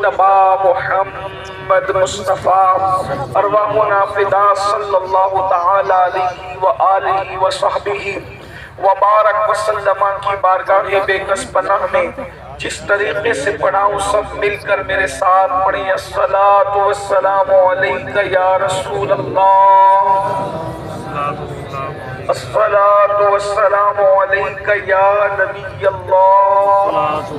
مجتبی محمد مصطفیٰ ارواحنا فدا صلی اللہ تعالی علیہ وآلہ وصحبہ وبارک وسلم کی بارگاہ بے کس پناہ میں جس طریقے سے پڑھاؤں سب مل کر میرے ساتھ پڑھیں الصلاۃ والسلام علیک یا رسول اللہ، الصلاۃ والسلام علیک یا نبی اللہ،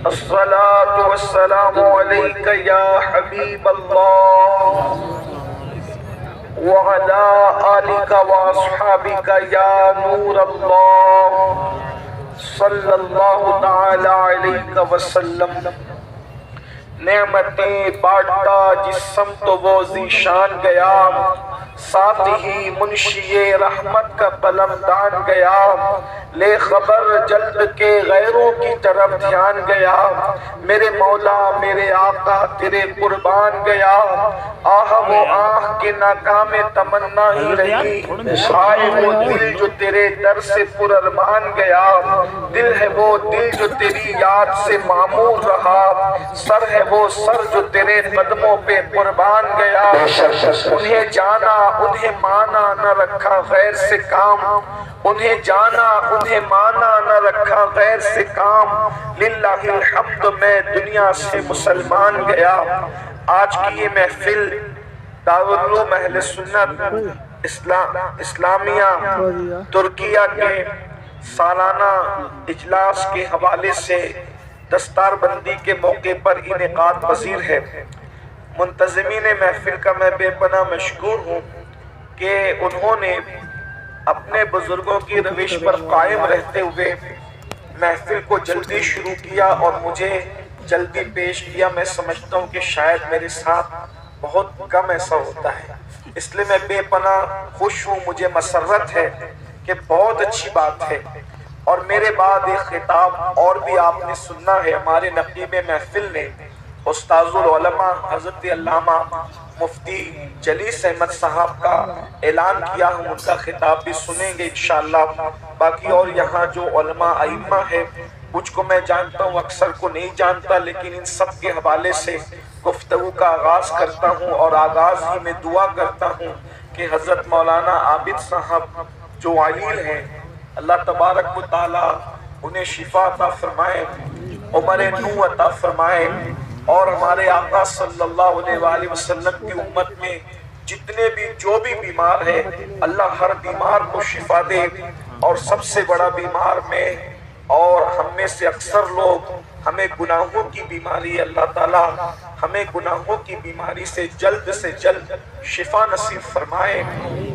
الصلاۃ والسلام علیک یا حبیب اللہ، وعلی آلک واصحابک یا نور اللہ صلی اللہ تعالی علیہ وسلم۔ نعمتیں بانٹتا جس سمت وہ ذیشان گیا، ساتھ ہی منشی رحمت کا قلم دان گیا، لے خبر جلد کے غیروں کی طرف دھیان گیا، میرے مولا میرے آقا تیرے قربان گیا، آہ وہ آہ کے ناکام تمنا ہی رہی، ہائے وہ دل جو تیرے در سے پر ارمان گیا، دل ہے وہ دل جو تیری یاد سے معمور رہا، سر ہے وہ سر جو تیرے قدموں پہ قربان گیا، انہیں جانا انہیں مانا نہ رکھا غیر سے کام، انہیں جانا انہیں مانا نہ رکھا غیر سے کام، للہ الحمد میں دنیا سے مسلمان گیا۔ آج کی یہ محفل دارالعلوم اہل سنت اسلامیہ ترکیہ کے سالانہ اجلاس کے حوالے سے دستار بندی کے موقع پر انعقاد پذیر ہے۔ منتظمین محفل کا میں بے پناہ مشکور ہوں کہ انہوں نے اپنے بزرگوں کی روش پر قائم رہتے ہوئے محفل کو جلدی شروع کیا اور مجھے جلدی پیش کیا۔ میں سمجھتا ہوں کہ شاید میرے ساتھ بہت کم ایسا ہوتا ہے، اس لیے میں بے پناہ خوش ہوں، مجھے مسرت ہے کہ بہت اچھی بات ہے۔ اور میرے بعد ایک خطاب اور بھی آپ نے سننا ہے، ہمارے نقیب محفل نے استاذ العلماء حضرت علامہ مفتی جلیس احمد صاحب کا اعلان کیا، ہم ان کا خطاب بھی سنیں گے انشاءاللہ۔ باقی اور یہاں جو علماء ائمہ ہے، کچھ کو میں جانتا ہوں اکثر کو نہیں جانتا، لیکن ان سب کے حوالے سے گفتگو کا آغاز کرتا ہوں، اور آغاز ہی میں دعا کرتا ہوں کہ حضرت مولانا عابد صاحب جو علیل ہیں، اللہ تبارک و تعالی انہیں شفا عطا فرمائے، عمر نو عطا فرمائے، اور ہمارے آقا صلی اللہ علیہ وآلہ وسلم کی امت میں جتنے بھی جو بھی بیمار ہے، اللہ ہر بیمار کو شفا دے، اور سب سے بڑا بیمار میں اور ہم میں سے اکثر لوگ ہمیں گناہوں کی بیماری، اللہ تعالیٰ ہمیں گناہوں کی بیماری سے جلد شفا نصیب فرمائے۔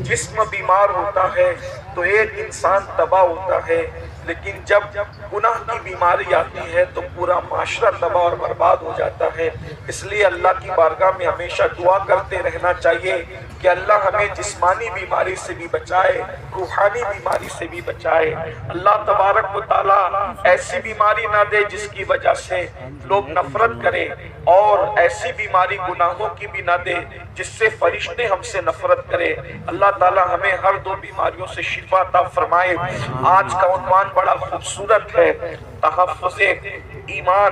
جسم بیمار ہوتا ہے تو ایک انسان تباہ ہوتا ہے، لیکن جب گناہ کی بیماری آتی ہے تو پورا معاشرہ تباہ اور برباد ہو جاتا ہے۔ اس لیے اللہ کی بارگاہ میں ہمیشہ دعا کرتے رہنا چاہیے کہ اللہ ہمیں جسمانی بیماری سے بھی بچائے، روحانی بیماری سے بھی بچائے۔ اللہ تبارک و تعالیٰ ایسی بیماری نہ دے جس کی وجہ سے لوگ نفرت کریں، اور ایسی بیماری گناہوں کی بھی نہ دے جس سے فرشتے ہم سے نفرت کرے۔ اللہ تعالیٰ ہمیں ہر دو بیماریوں سے شفا عطا فرمائے۔ آج کا عنوان بڑا خوبصورت ہے، تحفظ ایمان۔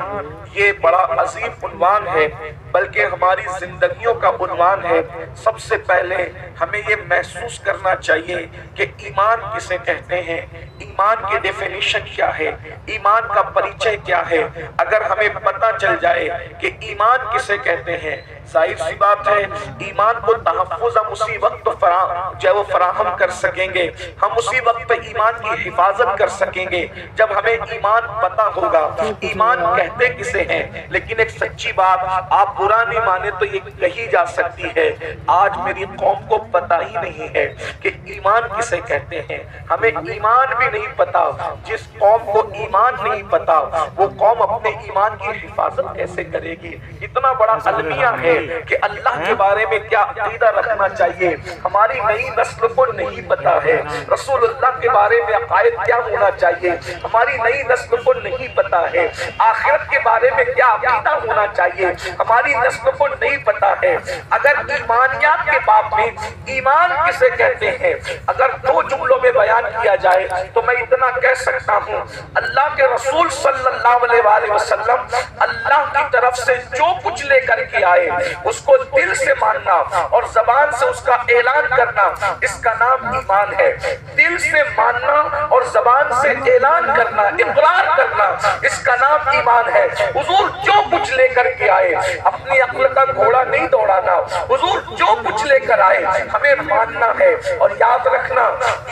یہ بڑا عظیم عنوان ہے، بلکہ ہماری زندگیوں کا عنوان ہے۔ سب سے پہلے ہمیں یہ محسوس کرنا چاہیے کہ ایمان کسے کہتے ہیں، ایمان کی ڈیفینیشن کیا ہے، ایمان کا پریچے کیا ہے۔ اگر ہمیں پتہ چل جائے کہ ایمان کسے کہتے ہیں، ظاہر سی بات ہے ایمان کو تحفظ ہم اسی وقت فراہم کر سکیں گے، ہم اسی وقت ایمان کی حفاظت کر سکیں گے جب ہمیں ایمان پتہ ہوگا ایمان کہتے کسے ہیں۔ لیکن ایک سچی بات، آپ برا نہیں مانے تو یہ کہی جا سکتی ہے، آج میری قوم کو پتہ ہی نہیں ہے کہ ایمان کسے کہتے ہیں۔ ہمیں ایمان بھی نہیں پتا۔ جس قوم کو ایمان نہیں پتا وہ قوم اپنے ایمان کی حفاظت کیسے کرے گی؟ اتنا بڑا المیہ ہے کہ اللہ کے بارے میں کیا عقیدہ رکھنا چاہیے ہماری نئی نسل کو نہیں پتا ہے، رسول اللہ کے بارے میں عقائد کیا ہونا چاہیے ہماری نئی نسل کو نہیں پتا ہے، آخرت کے بارے میں کیا عقیدہ ہونا چاہیے ہماری نسل کو نہیں پتا ہے۔ اگر ایمانیات کے باب میں ایمان کسے کہتے ہیں اگر دو جملوں میں بیان کیا جائے تو میں اتنا کہہ سکتا ہوں، اللہ کے رسول صلی اللہ علیہ وآلہ وسلم اللہ کی طرف طرف سے جو کچھ لے کر کے آئے اس کو دل سے ماننا اور زبان سے اس کا اعلان کرنا، اس کا نام ایمان ہے۔ دل سے ماننا اور زبان سے اعلان کرنا، اقرار کرنا، اس کا نام ایمان ہے۔ حضور جو کچھ لے کر کے آئے، اپنی عقل کا گھوڑا نہیں دوڑانا، حضور جو کچھ لے کر آئے ہمیں ماننا ہے۔ اور یاد رکھنا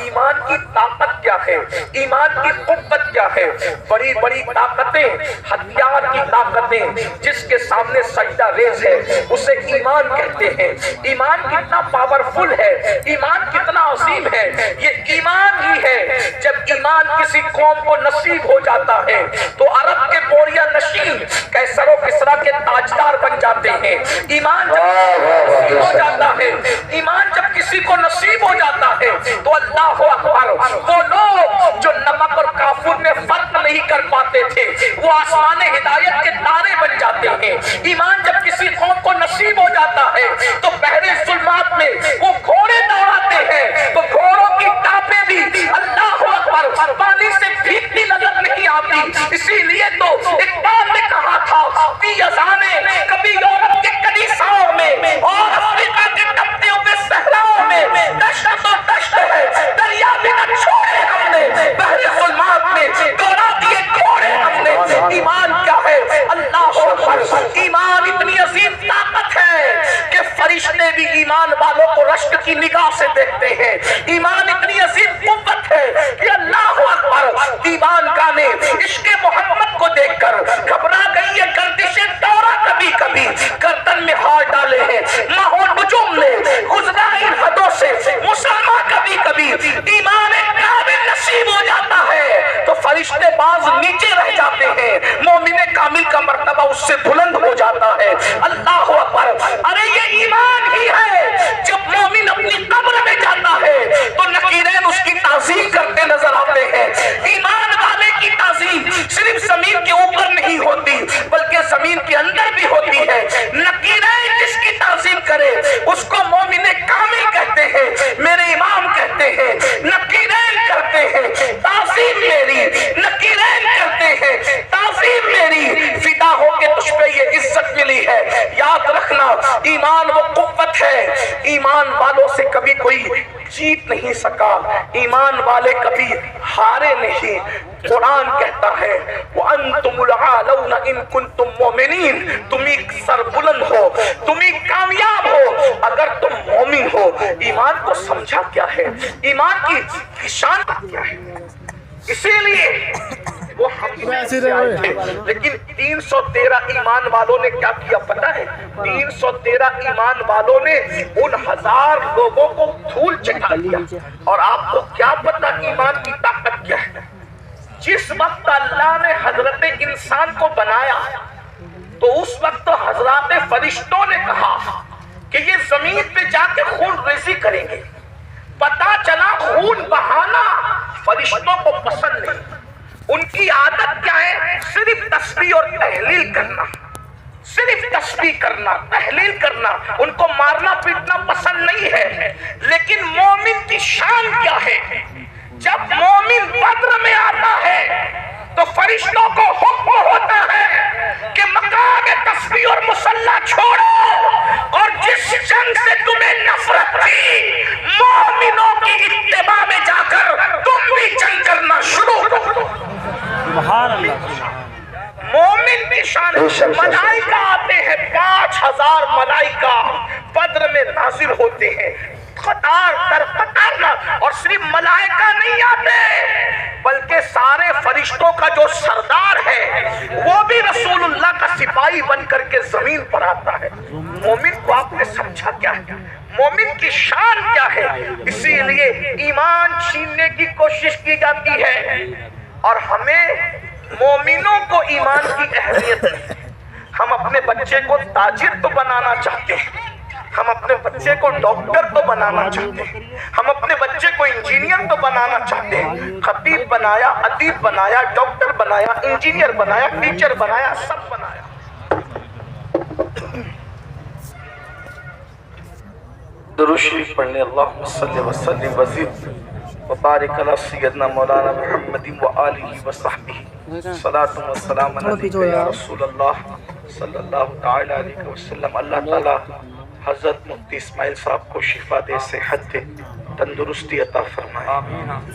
ایمان کی طاقت کیا ہے، ایمان کی قوت کیا ہے۔ بڑی بڑی طاقتیں، ہتھیار کی طاقتیں جس کے سامنے سجدہ ریز ہے اسے ایمان کہتے ہیں۔ ایمان کتنا پاورفل ہے، ایمان کتنا عظیم ہے، یہ ایمان ہی ہے۔ جب ایمان کسی قوم کو نصیب ہو جاتا ہے تو عرب کے بوریا نشین کیسر و کسرا کے تاجدار بن جاتے ہیں۔ ایمان جب نصیب ہو جاتا ہے، ایمان جب کسی کو نصیب ہو جاتا ہے تو اللہ اکبر، وہ لوگ جو نمک اور کافور میں فرق نہیں کر پاتے تھے وہ آسمان ہدایت کے تارے بن جاتے ہیں۔ ایمان جب کسی قوم کو نصیب ہو جاتا ہے تو بحر ظلمات میں وہ گھوڑے دوڑاتے ہیں تو گھوڑوں کی ٹاپیں بھی اللہ اکبر پانی سے بھیگتی نظر نہیں آتی۔ اسی لیے تو اقبال نے کہا تھا کہ اذانے کبھی یورپ کے کلیساؤں میں اور افریقہ کے تپتے ہوئے صحراؤں میں دشت و دشت ہے، دریا بھی نہ چھوڑے ہم نے، بحر ظلمات میں دوڑا دیے گھوڑے ہم نے۔ ایمان کیا ہے؟ اللہ اکبر، ایمان اتنی عظیم طاقت ہے کہ فرشتے بھی ایمان والوں کو رشک کی نگاہ سے دیکھتے ہیں۔ ایمان اتنی عظیم قوت ہے کہ اللہ اکبر، ایمان گانے عشق محمد کو دیکھ کر گھبرا گئی ہے گردشیں دورہ، کبھی کبھی گردن میں ہاتھ ڈالے ہیں ماحول نجوم نے گزرا ان حدوں سے مسلمان، کبھی کبھی ایمان کامل نصیب ہو جاتا ہے تو فرشتے باز نیچے رہ جاتے ہیں، مومن کامل کا مرتبہ اس سے بلند ہو جاتا ہے۔ اللہ اکبر، ارے یہ ایمان ہی ہے۔ جب مومن اپنی قبر میں جاتا ہے تو نکیرین اس کی تعظیم کرتے نظر آتے ہیں۔ ایمان والے کی تعظیم صرف زمین کے اوپر نہیں ہوتی بلکہ زمین کے اندر بھی ہوتی ہے۔ نکیرین جس کی تعظیم کرے اس کو مومن کامل کہتے ہیں، میرے امام کہتے ہیں۔ نکیرین کرتے ہیں تعظیم میری، نکیرین کرتے ہیں تعظیم میری، فدا ہو کے تجھ پہ یہ عزت ملی ہے۔ یاد رکھنا ایمان وہ قوت ہے، ایمان والوں سے کبھی کوئی جیت نہیں سکا، ایمان والے کبھی ہارے نہیں۔ قرآن کہتا ہے وَأَنْتُمُ الْعَالَوْنَ إِن كُنْتُم مُؤْمِنِينَ، تمہیں سر بلند ہو، تمہیں کامیاب ہو اگر تم مومن ہو۔ ایمان کو سمجھا کیا ہے، ایمان کی شان کیا ہے، اسی لیے وہ ہم سے آئے تھے۔ لیکن 313 ایمان والوں نے کیا کیا پتہ ہے؟ 313 ایمان والوں نے ان 1000 لوگوں کو دھول چٹا دیا۔ اور آپ کو کیا پتہ ایمان کی طاقت کیا ہے؟ جس وقت اللہ نے حضرت انسان کو بنایا تو اس وقت حضرات فرشتوں نے کہا کہ یہ زمین پہ جا کے خون ریزی کریں گے۔ پتا چلا خون بہانا فرشتوں کو پسند نہیں، ان کی عادت کیا ہے؟ صرف تسبیح اور تحلیل کرنا، صرف تسبیح کرنا، تحلیل کرنا، ان کو مارنا پیٹنا پسند نہیں ہے۔ لیکن مومن کی شان کیا ہے؟ جب مومن بدر میں آتا ہے تو فرشتوں کو حکم ہوتا ہے کہ مقام تسبیح اور مصلی چھوڑو، اور جس جنگ سے تمہیں نفرت تھی مومنوں کی اتباع میں جا کر تم بھی جنگ کرنا شروع کرو۔ سبحان اللہ۔ مومن کی شان، ملائکہ آتے ہیں، 5000 ملائکہ بدر میں نازل ہوتے ہیں، قطار در قطار، اور صرف ملائکہ نہیں آتے بلکہ سارے فرشتوں کا جو سردار ہے وہ بھی رسول اللہ کا سپاہی بن کر کے زمین پر آتا ہے۔ مومن کو آپ نے سمجھا کیا ہے؟ مومن کی شان کیا ہے؟ اسی لیے ایمان چھیننے کی کوشش کی جاتی ہے، اور ہمیں مومنوں کو ایمان کی اہمیت ہے۔ ہم اپنے بچے کو تاجر تو بنانا چاہتے ہیں، ہم اپنے بچے کو ڈاکٹر تو بنانا چاہتے ہیں، ہم اپنے بچے کو انجینئر تو بنانا چاہتے ہیں۔ خطیب بنایا، ادیب بنایا، ڈاکٹر بنایا، انجینئر بنایا، ٹیچر بنایا، سب بنایا۔ درود شریف پڑھنے اللہم صلی وسلم وزد وبارک علی سیدنا مولانا محمد وآلہ وصحبہ، صلاۃ و سلام علیک یا رسول اللہ صلی اللہ تعالی علیہ وسلم. اللہ تعالیٰ حضرت مفتی اسماعیل صاحب کو شفا دے، صحت دے، تندرستی عطا فرمائے.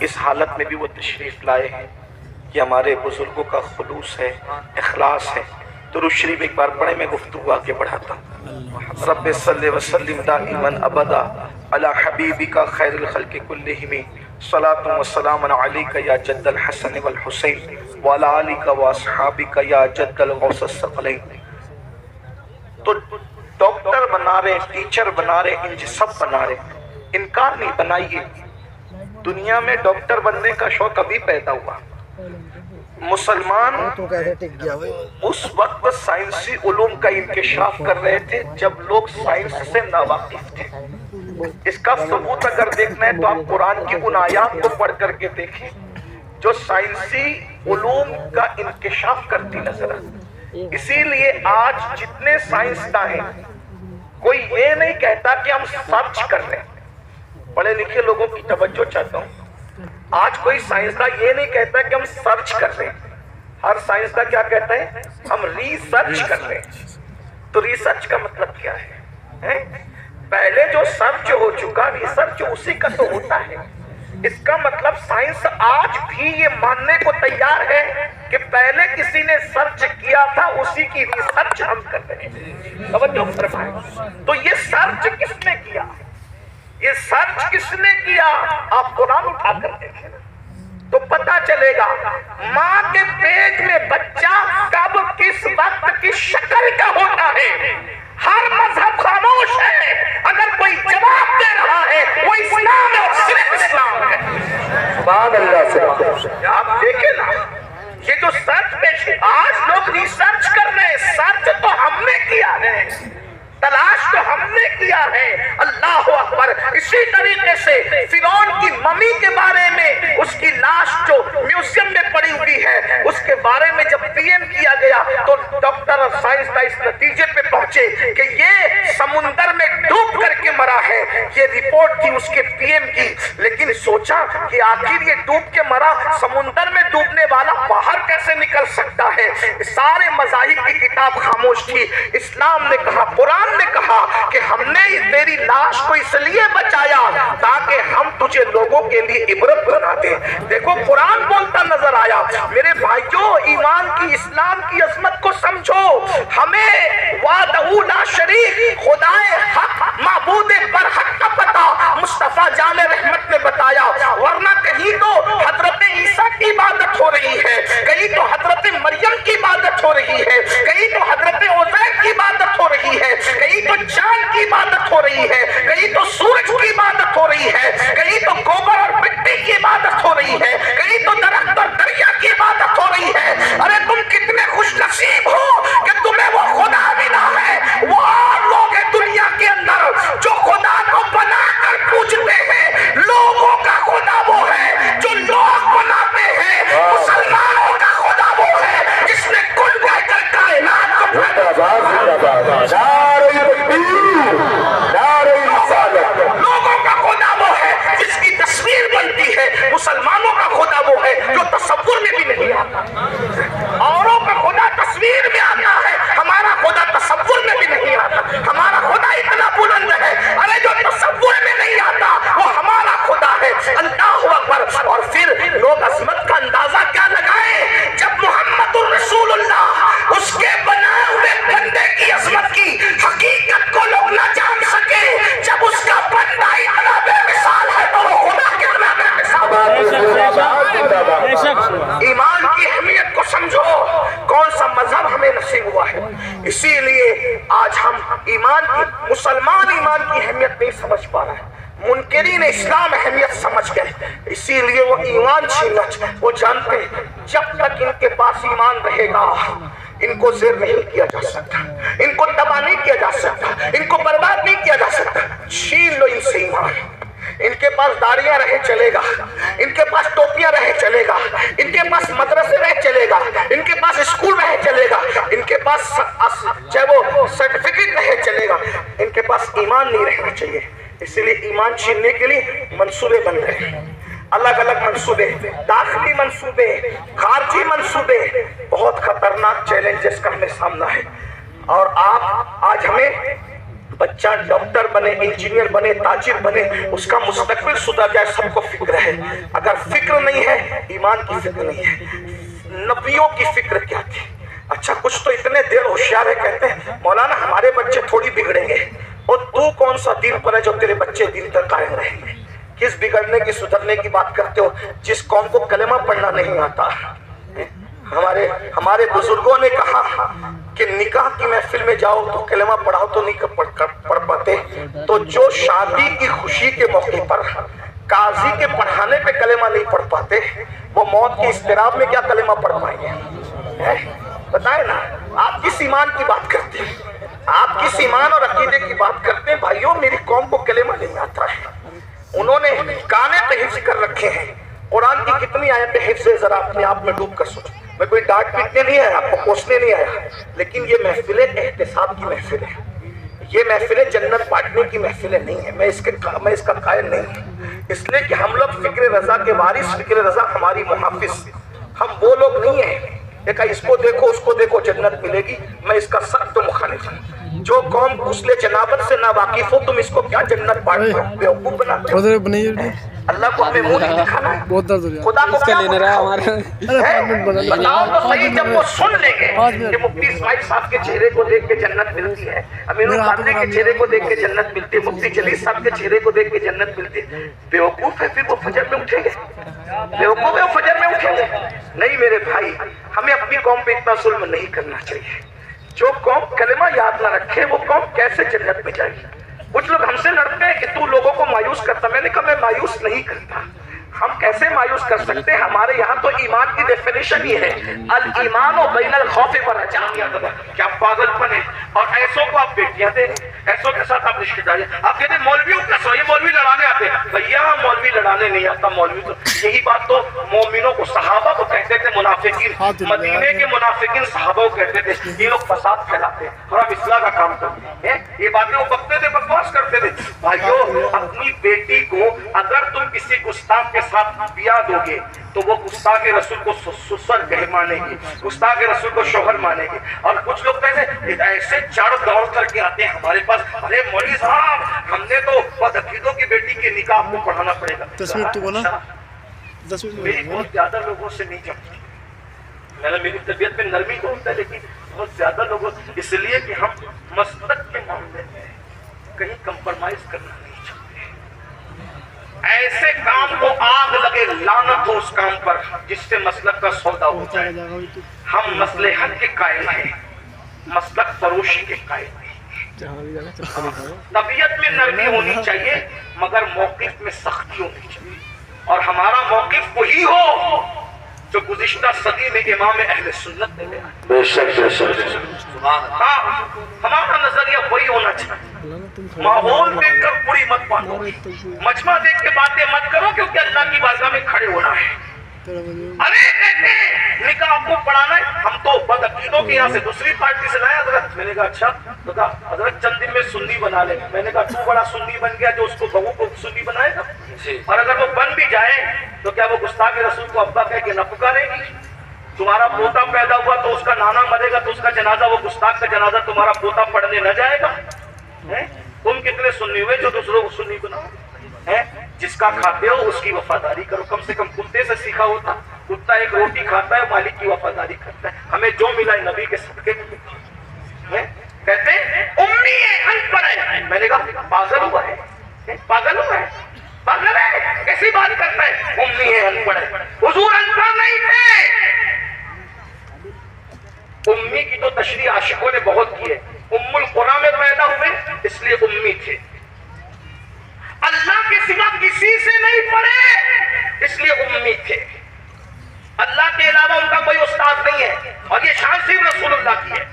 اس حالت میں بھی وہ تشریف لائے ہیں. یہ ہمارے بزرگوں کا خلوص ہے، اخلاص ہے. درود شریف ایک بار پڑھیں، میں گفتگو آگے بڑھاتا ہوں. رب صلی وسلم دائما ابدا علی حبیبک خیر الخلق کلہم صلاۃ و سلام علیک یا جد الحسن والحسین وعلی آلک واصحابک یا جد الغوث الثقلین. تو ڈاکٹر بنا رہے، ٹیچر بنا رہے، سب بنا رہے. انکار نہیں. بنائیے. دنیا میں ڈاکٹر بننے کا شوق ابھی پیدا ہوا. مسلمان اس وقت سائنسی علوم کا انکشاف کر رہے تھے جب لوگ سائنس سے ناواقف تھے. اس کا ثبوت اگر دیکھنا ہے تو آپ قرآن کی ان آیات کو پڑھ کر کے دیکھیں جو سائنسی علوم کا انکشاف کرتی نظر آتی. اسی لیے آج جتنے سائنسداں ہیں کوئی یہ نہیں کہتا کہ ہم سرچ کر رہے ہیں. پڑھے لکھے لوگوں کی توجہ چاہتا ہوں. آج کوئی سائنسداں یہ نہیں کہتا کہ ہم سرچ کر رہے ہیں. ہر سائنسداں کیا کہتا ہے؟ ہم ریسرچ کر رہے ہیں. تو ریسرچ کا مطلب کیا ہے؟ پہلے جو سرچ ہو چکا ریسرچ اسی کا تو ہوتا ہے. اس کا مطلب سائنس آج بھی یہ ماننے کو تیار ہے کہ پہلے کسی نے سرچ کیا تھا اسی کی ریسرچ ہم کر رہے ہیں. توجہ فرمائیں. تو یہ سرچ کس نے کیا؟ یہ سرچ کس نے کیا؟ آپ قرآن اٹھا کر دیکھیں تو پتا چلے گا ماں کے پیٹ میں بچہ کب کس وقت کس شکل کا ہوتا ہے. ہر مذہب خاموش ہے. اگر کوئی جواب دے رہا ہے وہ اسلام ہے اور صرف اسلام ہے. سبحان اللہ سے آپ دیکھیں نا یہ جو سرچ پیش آج لوگ ریسرچ کر رہے ہیں. سرچ تو ہم نے کیا ہے، تلاش تو ہم نے کیا ہے. اللہ اکبر. اسی طریقے سے فرعون کی ممی کے بارے میں اس کی لاش جو میوزیم میں پڑی ہوئی ہے اس کے بارے میں جب پی ایم کیا گیا تو ڈاکٹر اور سائنسداں اس نتیجے پہ پہنچے کہ یہ سمندر میں ڈوب کر کے مرا ہے. یہ رپورٹ تھی اس کے پی ایم کی. لیکن سوچا کہ آخر یہ ڈوب کے مرا، سمندر میں ڈوبنے والا باہر کیسے نکل سکتا ہے؟ سارے مذاہب کی کتاب خاموش تھی. اسلام نے کہا، قرآن نے کہا کہ ہم نے تیری لاش کو اس لیے بچایا تاکہ ہم تجھے لوگوں کے لیے عبرت بنا دیں. دیکھو قرآن بولتا نظر آیا. میرے بھائیوں ایمان کی، اسلام کی عظمت کو سمجھو. ہمیں وحدہ لا شریک خدائے حق معبود برحق کا پتہ مصطفیٰ جان رحمت نے بتایا. ورنہ کہیں تو حضرت عیسیٰ کی عبادت ہو رہی ہے، کہیں تو حضرت مریم کی عبادت ہو رہی ہے، کہیں تو حضرت عزیر کی عبادت ہو رہی ہے، کہیں تو چاند کی عبادت ہو رہی ہے، کہیں تو سورج کی عبادت ہو رہی ہے، کہیں تو گوبر اور مٹی کی عبادت ہو رہی ہے، کہیں تو درخت اور دریا کی عبادت ہو رہی ہے. ارے تم کتنے خوش نصیب ہو کہ تمہیں وہ خدا ملا ہے. وہ اور لوگ ہیں دنیا کے اندر جو خدا کو بنا کر پوجتے ہیں. لوگوں کا خدا وہ ہے جو لوگ بناتے ہیں. مسلمانوں کا خدا وہ ہے جس نے کل کر کائنات کو لوگوں کا خدا وہ ہے جس کی تصویر بنتی ہے. مسلمانوں کا خدا وہ ہے جو تصور میں بھی نہیں آتا. اوروں کا خدا تصویر میں آتا ہے، ہمارا خدا تصور میں بھی نہیں آتا. ہمارا خدا اتنا بلند ہے، ارے جو تصور میں نہیں آتا وہ ہمارا خدا ہے. اللہ اکبر. اور پھر لوگ عظمت کا اندازہ کیا لگائیں جب محمد الرسول اللہ اس کے بنائے ہوئے بندے کی عظمت کی حقیقت کو لوگ نہ جان سکے. جب اس کا بندہ اتنا بے مثال ہے تو وہ خدا کتنا بے مثال ہے. ایمان کی اہمیت کو سمجھو. کون سا مذہب ہمیں نصیب ہوا ہے. اسی لیے آج ہم ایمان کی، مسلمان ایمان کی اہمیت نہیں سمجھ پا رہا ہے. منکرین اسلام اہمیت سمجھ گئے. اسی لیے وہ ایمان چھیننا، وہ جانتے ہیں جب تک ان کے پاس ایمان رہے گا ان کو زیر نہیں کیا جا سکتا، ان کو تباہ نہیں کیا جا سکتا، ان کو برباد نہیں کیا جا سکتا. چھین لو ان سے ایمان. ان کے پاس داڑیاں رہے چلے گا، ان کے پاس ٹوپیاں رہے چلے گا، ان کے پاس مدرسے رہے چلے گا، ان کے پاس اسکول رہے چلے گا، ان کے پاس چاہے وہ سرٹیفکیٹ رہے چلے گا، ان کے پاس ایمان نہیں رہنا چاہیے. اسی لیے ایمان چھیننے کے لیے منصوبے بن رہے ہیں. الگ الگ منصوبے، داخلی منصوبے، خارجی منصوبے. بہت خطرناک چیلنجز کا ہمیں سامنا ہے. اور آپ آج ہمیں بچہ ڈاکٹر بنے، انجینئر بنے، تاجر بنے، اس کا مستقبل سدھر جائے، سب کو فکر ہے۔ اگر فکر نہیں ہے، ایمان کی فکر نہیں ہے۔ نبیوں کی فکر کیا تھی؟ اچھا کچھ تو اتنے دیر ہوشیار ہے، کہتے ہیں مولانا ہمارے بچے تھوڑی بگڑیں گے، اور تو کون سا دین پر ہے جو تیرے بچے دین پر قائم رہیں گے؟ کس بگڑنے کی سدھرنے کی بات کرتے ہو جس قوم کو کلمہ پڑھنا نہیں آتا؟ ہمارے بزرگوں نے کہا کہ نکاح کی محفل میں جاؤ تو کلمہ پڑھاؤ تو نہیں پڑھ پاتے، تو جو شادی کی خوشی کے موقع پر قاضی کے پڑھانے پہ کلمہ نہیں پڑھ پاتے، وہ موت کے اضطراب میں کیا کلمہ پڑھ پائیں گے؟ بتائیں نا، آپ کس ایمان کی بات کرتے ہیں؟ آپ کس ایمان اور عقیدے کی بات کرتے ہیں؟ بھائیوں میری قوم کو کلمہ نہیں آتا ہے، انہوں نے کانے پہ حفظ کر رکھے ہیں۔ قرآن کی کتنی آیتیں حفظ ہے، ذرا اپنے آپ میں ڈوب کر سوچو۔ میں کوئی ڈانٹ پیٹنے نہیں آیا، آپ کو کوسنے نہیں آیا، لیکن یہ محفلیں احتساب کی محفل ہے، یہ محفلیں جنت بانٹنے کی محفلیں نہیں ہیں۔ میں اس کا قائل نہیں ہوں، اس لیے کہ ہم لوگ فکر رضا کے وارث، فکر رضا ہماری محافظ، ہم وہ لوگ نہیں ہیں دیکھا اس کو دیکھو اس کو دیکھو جنت ملے گی۔ میں اس کا سخت مخالف ہوں۔ جو قوم غسل جنابت سے نہ واقف ہو، تم اس کو کیا جنت بانٹتے ہو؟ بیوقوف بناتے ہو۔ اللہ کو ہمیں منہ نہیں دکھانا ہے، خدا کو کیا بتاؤ تو صحیح۔ جب وہ سن لیں گے کہ مفتی اسماعیل صاحب کے چہرے کو دیکھ کے جنت ملتی ہے، امین القادری کے چہرے کو دیکھ کے جنت ملتی ہے، مفتی جلیل صاحب کے چہرے کو دیکھ کے جنت ملتی ہے، بیوقوف ہے پھر وہ فجر میں اٹھیں گے؟ بیوقوف ہے وہ فجر میں اٹھیں گے؟ نہیں میرے بھائی، ہمیں اپنی قوم پہ اتنا ظلم نہیں کرنا چاہیے۔ جو قوم کلمہ یاد نہ رکھے وہ قوم کیسے جنت میں جائے گی؟ کچھ لوگ ہم سے لڑتے ہیں کہ تو لوگوں کو مایوس کرتا۔ میں نے کہا میں مایوس نہیں کرتا۔ ہم کیسے مایوس کر سکتے ہیں؟ ہمارے یہاں تو ایمان کی ڈیفینیشن ہی ہے الایمان و بین الخوف والرجاء۔ کیا پاگل پن ہے؟ اور ایسوں کو آپ بیٹیاں دیں، ایسوں کے ساتھ آپ رشتے داری، آپ کہتے ہیں مولویوں کا سو، یہ مولوی لڑانے آتے ہیں۔ بھیا مولوی لڑانے نہیں آتا، مولوی تو یہی بات تو مومنوں کو صحابہ کو کہتے تھے منافقین، مدینے کے منافقین صحابہ کو کہتے تھے یہ لوگ فساد پھیلاتے ہیں اور ہم اصلاح کا کام کرتے ہیں۔ یہ باتیں وہ بکتے تھے، بکواس کرتے تھے۔ بھائیو اپنی بیٹی کو اگر تم کسی گستاخ کے ساتھ بیاہ دو گے تو وہ گستاخ رسول کو سسر کہہ مانے گی، گستاخ رسول کو شوہر مانے گی۔ اور کچھ لوگ کہتے ایسے چڑھ دوڑ کر کے آتے ہیں ہمارے پاس، ارے مولوی صاحب ہم نے تو بدعقیدوں کی بیٹی کے نکاح آپ کو پڑھانا پڑے گا۔ میری بہت زیادہ لوگوں سے نہیں جمتی، میری طبیعت میں نرمی تو ہوتا ہے لیکن بہت زیادہ لوگوں سے، اس لیے کہ ہم مسلک کے معاملے میں کہیں کمپرمائز کرنا نہیں چاہتے۔ ایسے کام کو آگ لگے، لعنت ہو اس کام پر جس سے مسلک کا سودا ہو جائے۔ ہم مصلحت کے قائل ہیں، مسلک فروشی کے قائل نہیں۔ طبیعت میں نرمی ہونی چاہیے مگر موقف میں سختی ہونی چاہیے، اور ہمارا موقف وہی ہو جو گزشتہ صدی میں امام اہل سنت نے بیان کیا۔ بے شک بے شک، ہاں ہمارا نظریہ وہی ہونا چاہیے۔ ماحول دیکھ کر بری مت بانو، مجمع دیکھ کے باتیں مت کرو، کیونکہ اللہ کی بارگاہ میں کھڑے ہونا ہے۔ ارے کہتے ہیں نکاح آپ کو پڑھانا ہے، ہم تو بدعقیدوں کے یہاں سے دوسری پارٹی سے لائے حضرت۔ میں نے کہا اچھا، تو کہا حضرت چند دن میں سنی بنا لیں۔ میں نے کہا تو بڑا سنی بن گیا جو اس کو بہو کو سنی بنائے گا، اور اگر وہ بن بھی جائے تو کیا وہ گستاخ رسول کو ابا کہہ کے نہ پکارے گی؟ تمہارا پوتا پیدا ہوا تو اس کا نانا مرے گا تو اس کا جنازہ، وہ گستاخ کا جنازہ تمہارا پوتا پڑھنے نہ جائے گا؟ تم کتنے سنی ہوئے جو دوسروں کو سنی بناؤ؟ جس کا کھاتے ہو اس کی وفاداری کرو، کم سے کم کتے سے سیکھا ہوتا۔ کتا ایک روٹی کھاتا ہے، مالک کی وفاداری کرتا ہے۔ ہمیں جو ملا ہے نبی کے صدقے میں۔ کہتے ہیں امی ہے، ان پڑھ ہے۔ میں نے کہا پاگل ہوا ہے، پاگل ہوا ہے، پاگل ہے، کیسی بات کرتا ہے؟ امی ہے، ان پڑھ ہے۔ حضور ان پڑھ نہیں تھے۔ امی کی تو تشریح عاشقوں نے بہت کی ہے۔ ام القرآن میں پیدا ہوئے اس لیے امی تھے، اللہ کے سوا کسی سے نہیں پڑھے اس لیے امی تھے۔ اللہ کے علاوہ ان کا کوئی استاد نہیں ہے، اور یہ شان صرف رسول اللہ کی ہے۔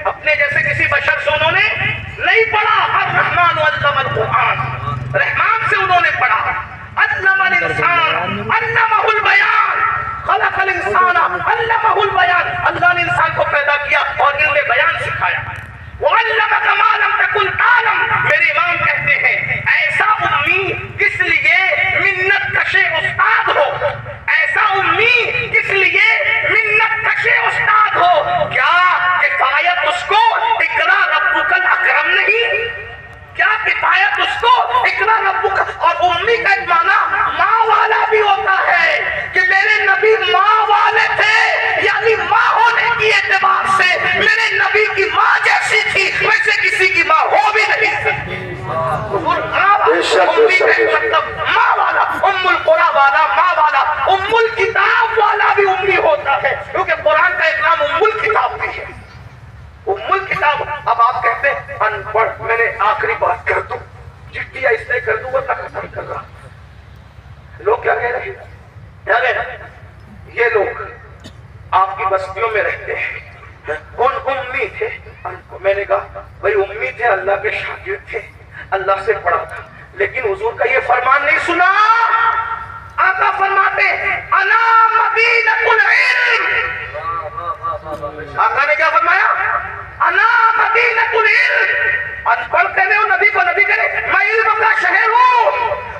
اپنے جیسے کسی بشر سے انہوں نے نہیں پڑھا۔ الرحمن علم القرآن، رحمان سے انہوں نے پڑھا۔ علم الانسان علمہ البیان، خلق الانسان علمہ البیان، اللہ نے انسان کو پیدا کیا اور علم بیان سکھایا۔ وَعَلَّمَكَ مَا لَمْ تَكُنْ تَعْلَمْ، میرے امام کہتے ہیں ایسا امی کس لیے منت کشے استاد ہو، ایسا امی کس لیے منت کشے استاد ہو، کیا کفایت اس ان پڑھ. میں نے آخری بات کر دوں, چٹیا اس طرح کر دوں ورنہ ختم کر رہا. لوگ کیا کہہ رہے ہیں, کیا کہہ رہے ہیں؟ یہ لوگ آپ کی بستیوں میں رہتے ہیں, کون امی تھے؟ میں نے کہا بھائی امی تھے, اللہ کے شاگرد تھے, اللہ سے پڑھا تھا, لیکن حضور کا یہ فرمان نہیں سنا. آقا فرماتے ہیں انا مدینۃ العلم. آقا نے کیا فرمایا؟ انا مدینۃ العلم. ان پڑھ کہنے ہو نبی کو نبی کرے, میں علم کا شہر ہوں,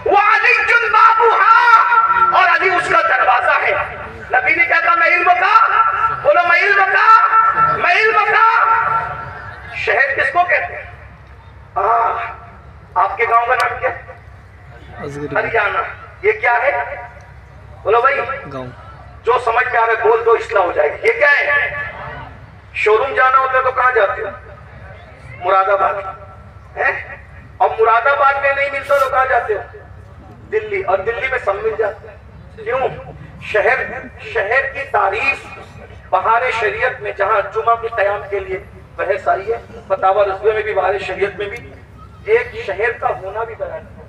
وعلی بابها, اور علی اس کا دروازہ ہے. نبی نے کیا کہا؟ میں علم کا, بولو میں علم کا, میں علم کا. شہر کس کو کہتے ہیں؟ آپ کے گاؤں کا نام کیا ہے؟ ہریانہ. یہ کیا ہے؟ بولو بھائی گاؤں. جو سمجھ میں آ رہا ہے بول دو, اصلاح ہو جائے گی. یہ کیا ہے؟ شو روم جانا ہوتا ہے تو کہاں جاتے ہو؟ مراد آباد. اور مراد آباد میں نہیں ملتا تو کہاں جاتے ہو؟ دلی. اور دلی میں سب مل جاتے ہیں. کیوں؟ شہر کی تعریف بہار شریعت میں جہاں جمعہ کے قیام کے لیے بحث آئی ہے, فتاوی رضویہ میں بھی, بہار شریعت میں بھی, ایک شہر کا ہونا بھی بیان کیا,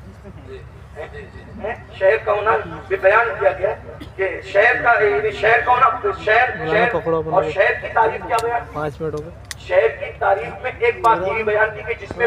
شہر کا ہونا بھی بیان کیا گیا کہ شہر کا ہونا, شہر اور شہر کی تعریف کیا بیان, 5 منٹ ہو گئے. شہر کی تعریف میں ایک بات یہ بیان کی کہ جس میں